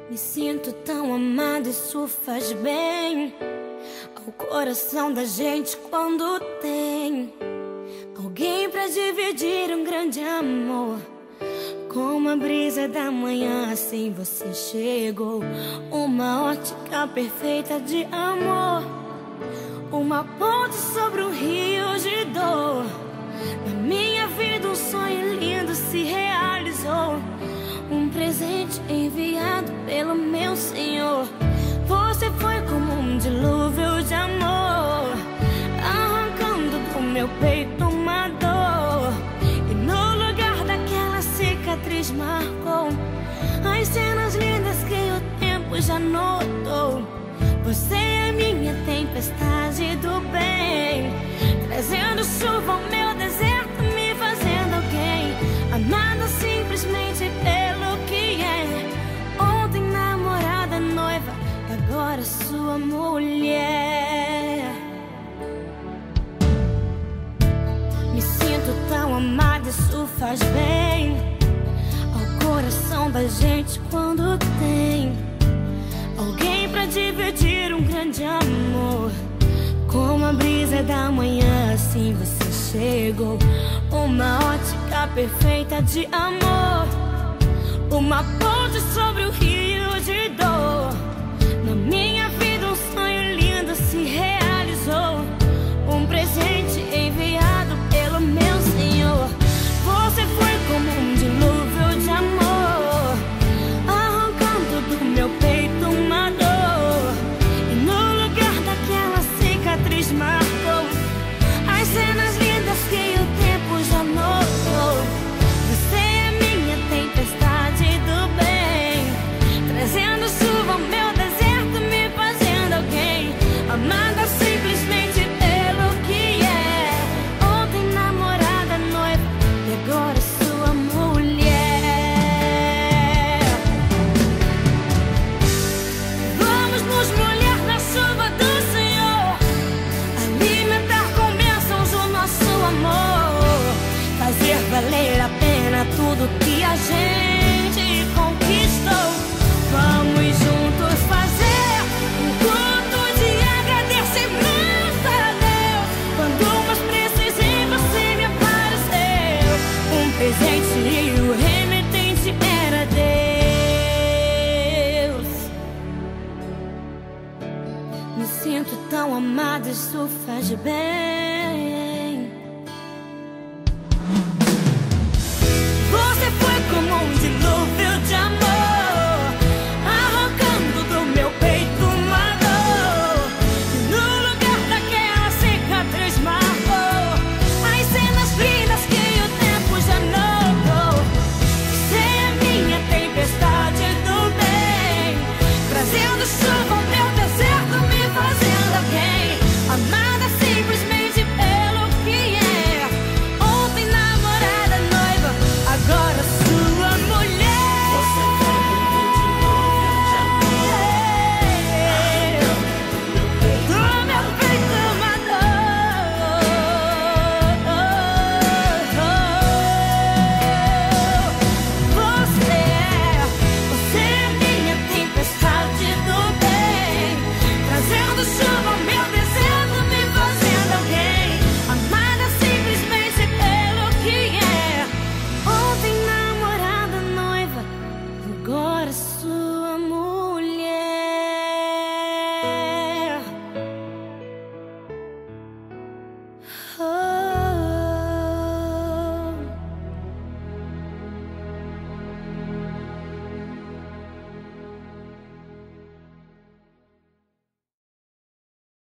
Me sinto tão amada, isso faz bem ao coração da gente quando tem alguém pra dividir um grande amor. Como a brisa da manhã, assim você chegou. Uma ótica perfeita de amor, uma ponte sobre um rio de dor. Na minha vida um sonho lindo se realizou, um presente enviado pelo meu Senhor. Você foi como um dilúvio de amor, arrancando do meu peito uma dor. E no lugar daquela cicatriz marcou as cenas lindas que o tempo já notou. Você é minha tempestade do bem, trazendo chuva ao meu deserto, me fazendo alguém amada simplesmente pelo que é. Ontem namorada, noiva, agora sua mulher. Me sinto tão amada, isso faz bem ao coração da gente quando tem alguém pra dividir um grande amor. Como a brisa da manhã, assim você chegou. Uma ótica perfeita de amor, uma ponte sobre o rio de dor. Na minha vida um sonho lindo se realizou, um presente enviado pelo meu Senhor. Você foi como um dilúvio de amor, arrancando do meu peito uma dor. E no lugar daquela cicatriz marcou as cenas lindas que o tempo já notou. Você é minha tempestade do bem, trazendo chuva ao meu deserto, me fazendo alguém amada simplesmente pelo que é. Ontem namorada, noiva, e agora sua mulher. Vamos nos molhar na chuva do Senhor, alimentar com bênçãos o nosso amor, fazer valer a pena tudo que a gente conquistou. Vamos juntos fazer um culto de agradecimento a Deus. Quando mais precisei, você me apareceu, um presente e o remetente era Deus. Me sinto tão amada, isso faz bem